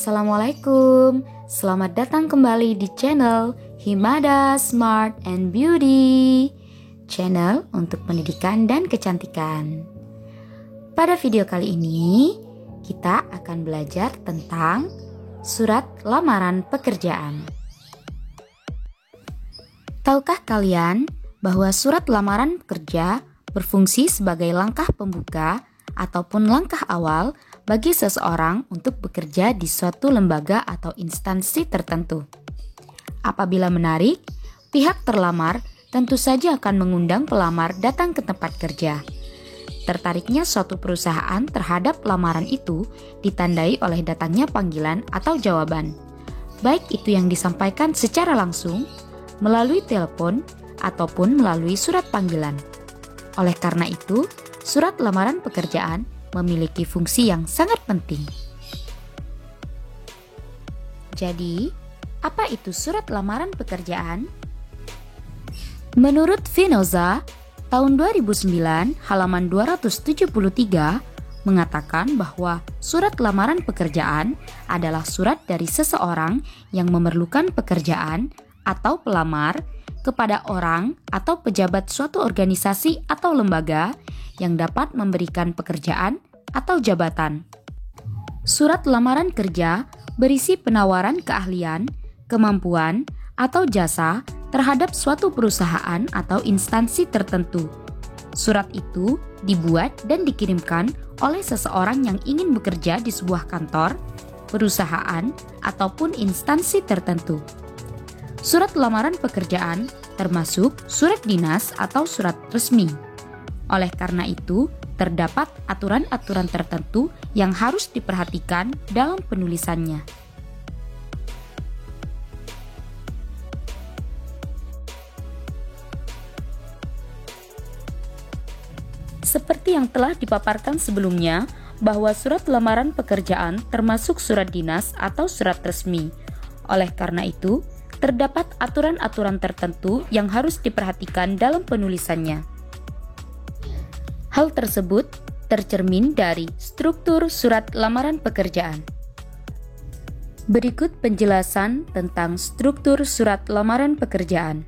Assalamualaikum, selamat datang kembali di channel Himada Smart and Beauty, channel untuk pendidikan dan kecantikan. Pada video kali ini, kita akan belajar tentang surat lamaran pekerjaan. Tahukah kalian bahwa surat lamaran kerja berfungsi sebagai langkah pembuka ataupun langkah awal bagi seseorang untuk bekerja di suatu lembaga atau instansi tertentu. Apabila menarik, pihak terlamar tentu saja akan mengundang pelamar datang ke tempat kerja. Tertariknya suatu perusahaan terhadap lamaran itu ditandai oleh datangnya panggilan atau jawaban, baik itu yang disampaikan secara langsung, melalui telepon, ataupun melalui surat panggilan. Oleh karena itu, surat lamaran pekerjaan memiliki fungsi yang sangat penting. Jadi, apa itu surat lamaran pekerjaan? Menurut Vinoza, tahun 2009 halaman 273 mengatakan bahwa surat lamaran pekerjaan adalah surat dari seseorang yang memerlukan pekerjaan atau pelamar kepada orang atau pejabat suatu organisasi atau lembaga yang dapat memberikan pekerjaan atau jabatan. Surat lamaran kerja berisi penawaran keahlian, kemampuan, atau jasa terhadap suatu perusahaan atau instansi tertentu. Surat itu dibuat dan dikirimkan oleh seseorang yang ingin bekerja di sebuah kantor, perusahaan, ataupun instansi tertentu. Surat lamaran pekerjaan termasuk surat dinas atau surat resmi. Oleh karena itu, terdapat aturan-aturan tertentu yang harus diperhatikan dalam penulisannya. Seperti yang telah dipaparkan sebelumnya, bahwa surat lamaran pekerjaan termasuk surat dinas atau surat resmi. Oleh karena itu, terdapat aturan-aturan tertentu yang harus diperhatikan dalam penulisannya. Hal tersebut tercermin dari struktur surat lamaran pekerjaan. Berikut penjelasan tentang struktur surat lamaran pekerjaan.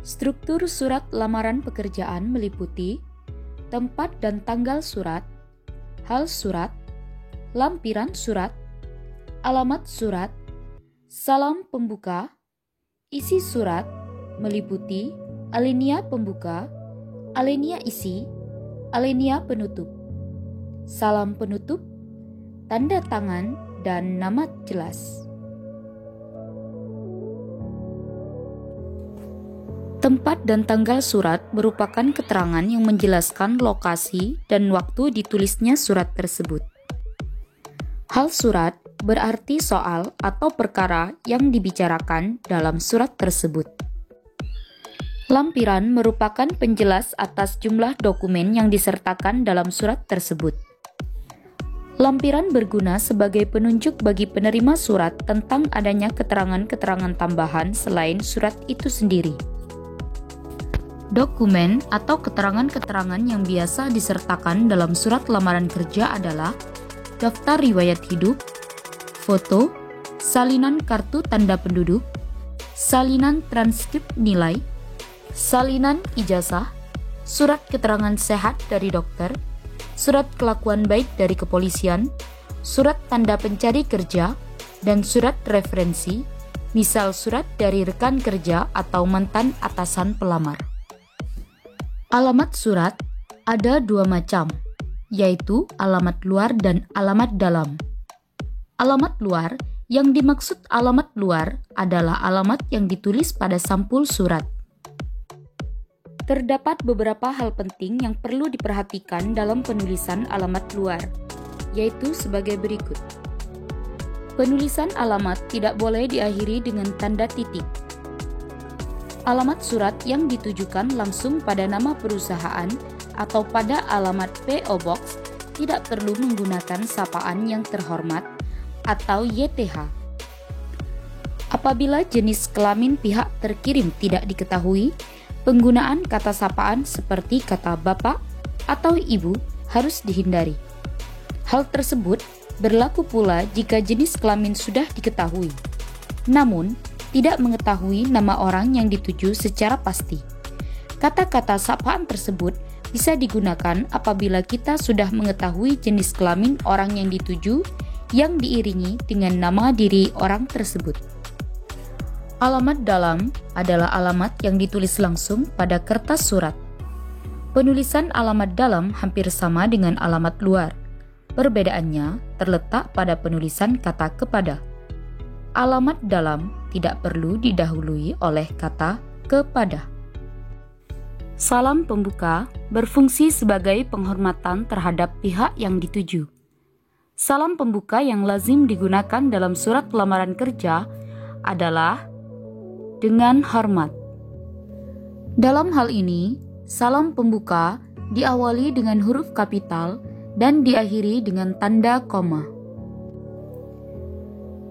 Struktur surat lamaran pekerjaan meliputi tempat dan tanggal surat, hal surat, lampiran surat, alamat surat, salam pembuka. Isi surat meliputi alinea pembuka, alinea isi, alinea penutup, salam penutup, tanda tangan, dan nama jelas. Tempat dan tanggal surat merupakan keterangan yang menjelaskan lokasi dan waktu ditulisnya surat tersebut. Hal surat berarti soal atau perkara yang dibicarakan dalam surat tersebut. Lampiran merupakan penjelas atas jumlah dokumen yang disertakan dalam surat tersebut. Lampiran berguna sebagai penunjuk bagi penerima surat tentang adanya keterangan-keterangan tambahan selain surat itu sendiri. Dokumen atau keterangan-keterangan yang biasa disertakan dalam surat lamaran kerja adalah daftar riwayat hidup, foto, salinan kartu tanda penduduk, salinan transkrip nilai, salinan ijazah, surat keterangan sehat dari dokter, surat kelakuan baik dari kepolisian, surat tanda pencari kerja, dan surat referensi, misal surat dari rekan kerja atau mantan atasan pelamar. Alamat surat ada dua macam, yaitu alamat luar dan alamat dalam. Alamat luar, yang dimaksud alamat luar adalah alamat yang ditulis pada sampul surat. Terdapat beberapa hal penting yang perlu diperhatikan dalam penulisan alamat luar, yaitu sebagai berikut. Penulisan alamat tidak boleh diakhiri dengan tanda titik. Alamat surat yang ditujukan langsung pada nama perusahaan atau pada alamat PO Box tidak perlu menggunakan sapaan yang terhormat atau YTH. Apabila jenis kelamin pihak terkirim tidak diketahui, penggunaan kata sapaan seperti kata bapak atau ibu harus dihindari. Hal tersebut berlaku pula jika jenis kelamin sudah diketahui, namun tidak mengetahui nama orang yang dituju secara pasti. Kata-kata sapaan tersebut bisa digunakan apabila kita sudah mengetahui jenis kelamin orang yang dituju yang diiringi dengan nama diri orang tersebut. Alamat dalam adalah alamat yang ditulis langsung pada kertas surat. Penulisan alamat dalam hampir sama dengan alamat luar. Perbedaannya terletak pada penulisan kata kepada. Alamat dalam tidak perlu didahului oleh kata kepada. Salam pembuka berfungsi sebagai penghormatan terhadap pihak yang dituju. Salam pembuka yang lazim digunakan dalam surat lamaran kerja adalah dengan hormat. Dalam hal ini, salam pembuka diawali dengan huruf kapital dan diakhiri dengan tanda koma.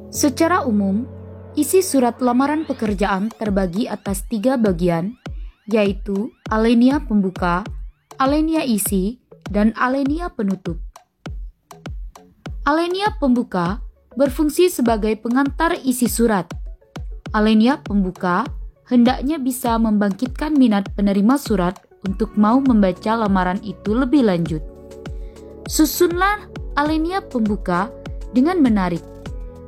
Secara umum, isi surat lamaran pekerjaan terbagi atas 3 bagian, yaitu alinea pembuka, alinea isi, dan alinea penutup. Alinea pembuka berfungsi sebagai pengantar isi surat. Alinea pembuka hendaknya bisa membangkitkan minat penerima surat untuk mau membaca lamaran itu lebih lanjut. Susunlah alinea pembuka dengan menarik.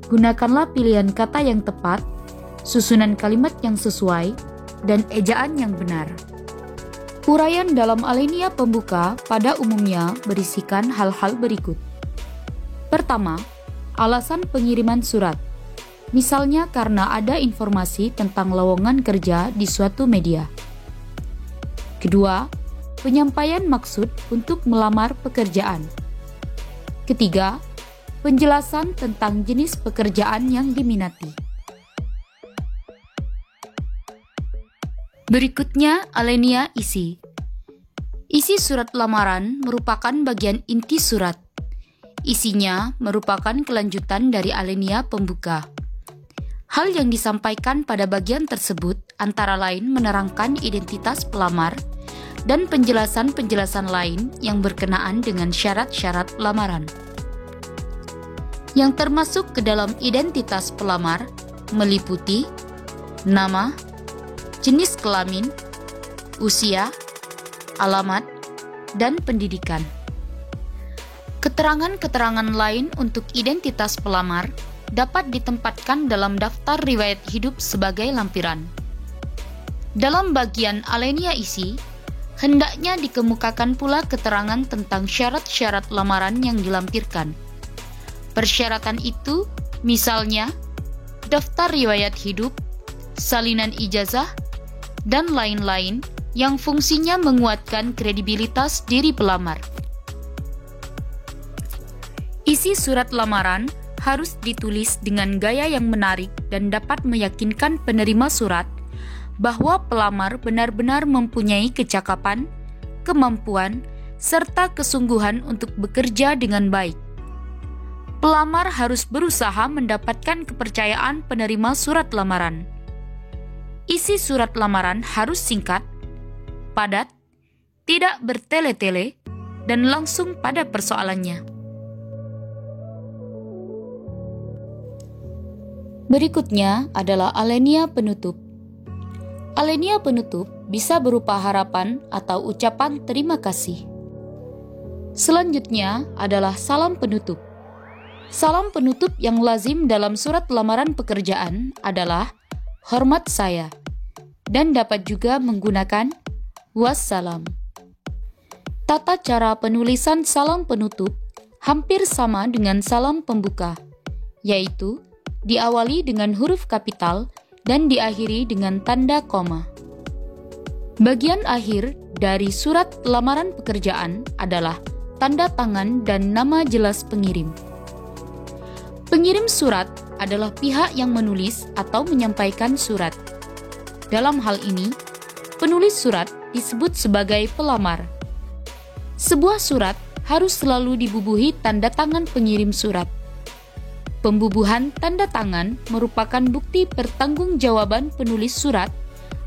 Gunakanlah pilihan kata yang tepat, susunan kalimat yang sesuai, dan ejaan yang benar. Uraian dalam alinea pembuka pada umumnya berisikan hal-hal berikut. Pertama, alasan pengiriman surat. Misalnya karena ada informasi tentang lowongan kerja di suatu media. Kedua, penyampaian maksud untuk melamar pekerjaan. Ketiga, penjelasan tentang jenis pekerjaan yang diminati. Berikutnya, alinea isi. Isi surat lamaran merupakan bagian inti surat. Isinya merupakan kelanjutan dari alinea pembuka. Hal yang disampaikan pada bagian tersebut antara lain menerangkan identitas pelamar dan penjelasan-penjelasan lain yang berkenaan dengan syarat-syarat lamaran. Yang termasuk ke dalam identitas pelamar meliputi nama, jenis kelamin, usia, alamat, dan pendidikan. Keterangan-keterangan lain untuk identitas pelamar dapat ditempatkan dalam daftar riwayat hidup sebagai lampiran. Dalam bagian alinea isi, hendaknya dikemukakan pula keterangan tentang syarat-syarat lamaran yang dilampirkan. Persyaratan itu misalnya daftar riwayat hidup, salinan ijazah, dan lain-lain yang fungsinya menguatkan kredibilitas diri pelamar. Isi surat lamaran harus ditulis dengan gaya yang menarik dan dapat meyakinkan penerima surat bahwa pelamar benar-benar mempunyai kecakapan, kemampuan, serta kesungguhan untuk bekerja dengan baik. Pelamar harus berusaha mendapatkan kepercayaan penerima surat lamaran. Isi surat lamaran harus singkat, padat, tidak bertele-tele, dan langsung pada persoalannya. Berikutnya adalah alinea penutup. Alinea penutup bisa berupa harapan atau ucapan terima kasih. Selanjutnya adalah salam penutup. Salam penutup yang lazim dalam surat lamaran pekerjaan adalah hormat saya dan dapat juga menggunakan wassalam. Tata cara penulisan salam penutup hampir sama dengan salam pembuka, yaitu diawali dengan huruf kapital dan diakhiri dengan tanda koma. Bagian akhir dari surat lamaran pekerjaan adalah tanda tangan dan nama jelas pengirim. Pengirim surat adalah pihak yang menulis atau menyampaikan surat. Dalam hal ini, penulis surat disebut sebagai pelamar. Sebuah surat harus selalu dibubuhi tanda tangan pengirim surat. Pembubuhan tanda tangan merupakan bukti pertanggungjawaban penulis surat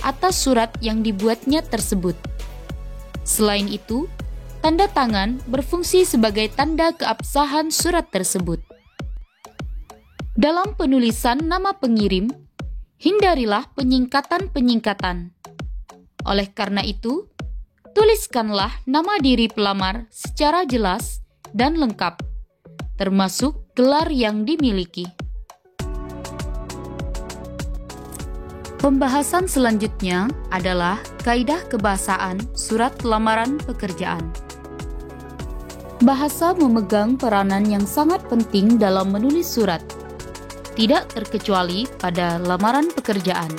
atas surat yang dibuatnya tersebut. Selain itu, Tanda tangan berfungsi sebagai tanda keabsahan surat tersebut. Dalam penulisan nama pengirim, hindarilah penyingkatan-penyingkatan. Oleh karena itu, tuliskanlah nama diri pelamar secara jelas dan lengkap, termasuk gelar yang dimiliki. Pembahasan selanjutnya adalah kaidah kebahasaan surat lamaran pekerjaan. Bahasa memegang peranan yang sangat penting dalam menulis surat, tidak terkecuali pada lamaran pekerjaan.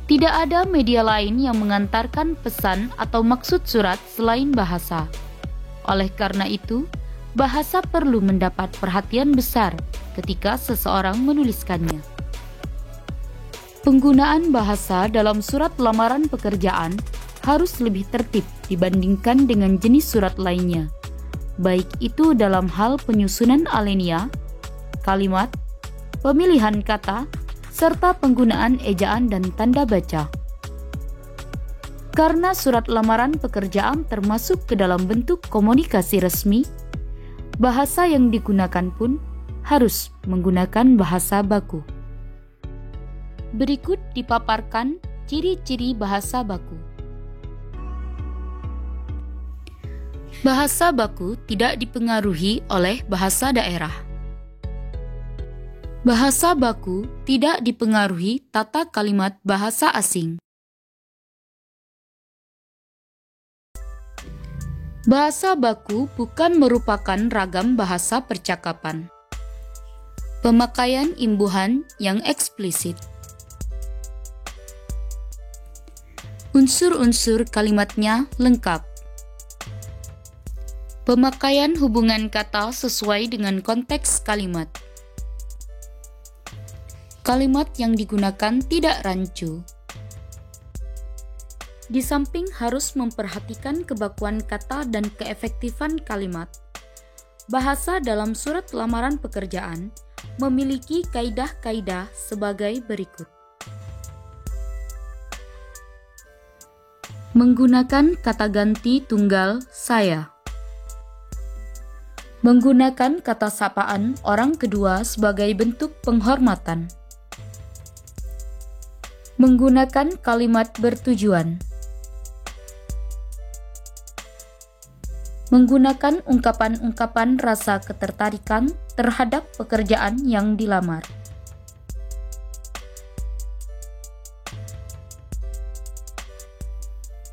Tidak ada media lain yang mengantarkan pesan atau maksud surat selain bahasa. Oleh karena itu, bahasa perlu mendapat perhatian besar ketika seseorang menuliskannya. Penggunaan bahasa dalam surat lamaran pekerjaan harus lebih tertib dibandingkan dengan jenis surat lainnya, baik itu dalam hal penyusunan alinea, kalimat, pemilihan kata, serta penggunaan ejaan dan tanda baca. Karena surat lamaran pekerjaan termasuk ke dalam bentuk komunikasi resmi, bahasa yang digunakan pun harus menggunakan bahasa baku. Berikut dipaparkan ciri-ciri bahasa baku. Bahasa baku tidak dipengaruhi oleh bahasa daerah. Bahasa baku tidak dipengaruhi tata kalimat bahasa asing. Bahasa baku bukan merupakan ragam bahasa percakapan. Pemakaian imbuhan yang eksplisit. Unsur-unsur kalimatnya lengkap. Pemakaian hubungan kata sesuai dengan konteks kalimat. Kalimat yang digunakan tidak rancu. Di samping harus memperhatikan kebakuan kata dan keefektifan kalimat, bahasa dalam surat lamaran pekerjaan memiliki kaidah-kaidah sebagai berikut. Menggunakan kata ganti tunggal saya. Menggunakan kata sapaan orang kedua sebagai bentuk penghormatan. Menggunakan kalimat bertujuan. Menggunakan ungkapan-ungkapan rasa ketertarikan terhadap pekerjaan yang dilamar.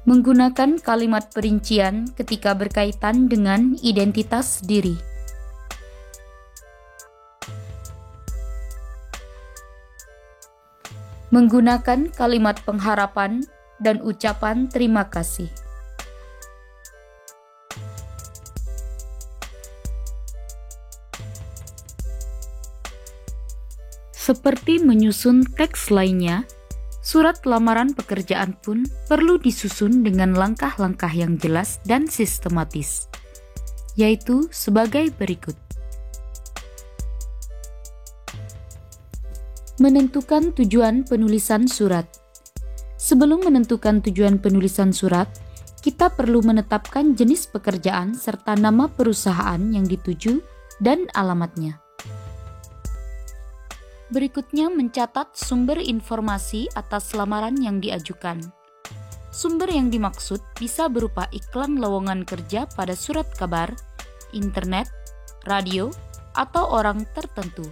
Menggunakan kalimat perincian ketika berkaitan dengan identitas diri. Menggunakan kalimat pengharapan dan ucapan terima kasih. Seperti menyusun teks lainnya, surat lamaran pekerjaan pun perlu disusun dengan langkah-langkah yang jelas dan sistematis, yaitu sebagai berikut. Menentukan tujuan penulisan surat. Sebelum menentukan tujuan penulisan surat, kita perlu menetapkan jenis pekerjaan serta nama perusahaan yang dituju dan alamatnya. Berikutnya mencatat sumber informasi atas lamaran yang diajukan. Sumber yang dimaksud bisa berupa iklan lowongan kerja pada surat kabar, internet, radio, atau orang tertentu.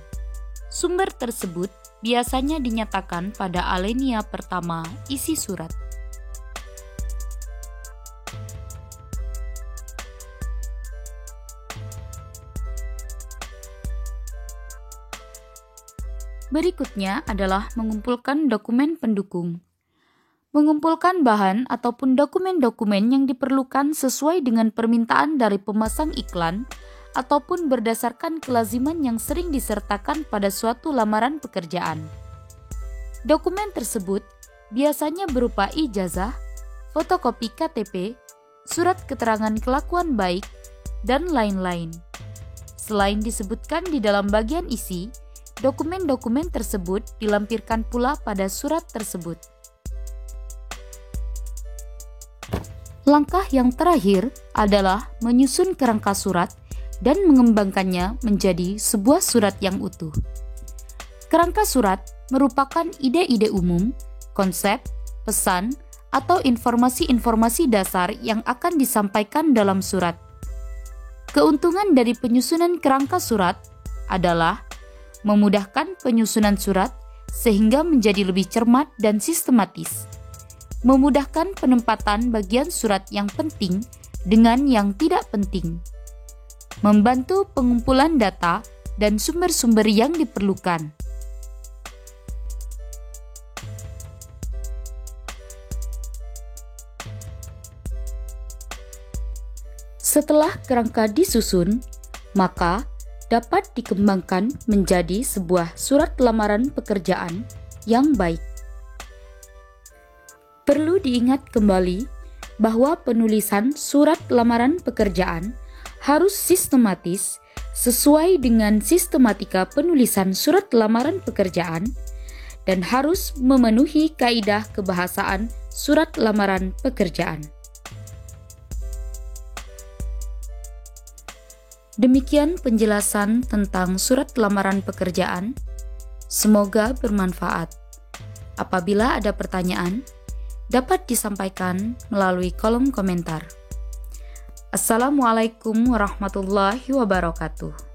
Sumber tersebut biasanya dinyatakan pada alinea pertama isi surat. Berikutnya adalah mengumpulkan dokumen pendukung. Mengumpulkan bahan ataupun dokumen-dokumen yang diperlukan sesuai dengan permintaan dari pemasang iklan ataupun berdasarkan kelaziman yang sering disertakan pada suatu lamaran pekerjaan. Dokumen tersebut biasanya berupa ijazah, fotokopi KTP, surat keterangan kelakuan baik, dan lain-lain. Selain disebutkan di dalam bagian isi, dokumen-dokumen tersebut dilampirkan pula pada surat tersebut. Langkah yang terakhir adalah menyusun kerangka surat dan mengembangkannya menjadi sebuah surat yang utuh. Kerangka surat merupakan ide-ide umum, konsep, pesan, atau informasi-informasi dasar yang akan disampaikan dalam surat. Keuntungan dari penyusunan kerangka surat adalah memudahkan penyusunan surat sehingga menjadi lebih cermat dan sistematis, memudahkan penempatan bagian surat yang penting dengan yang tidak penting, membantu pengumpulan data dan sumber-sumber yang diperlukan. Setelah kerangka disusun, maka dapat dikembangkan menjadi sebuah surat lamaran pekerjaan yang baik. Perlu diingat kembali bahwa penulisan surat lamaran pekerjaan harus sistematis sesuai dengan sistematika penulisan surat lamaran pekerjaan dan harus memenuhi kaidah kebahasaan surat lamaran pekerjaan. Demikian penjelasan tentang surat lamaran pekerjaan. Semoga bermanfaat. Apabila ada pertanyaan, dapat disampaikan melalui kolom komentar. Assalamualaikum warahmatullahi wabarakatuh.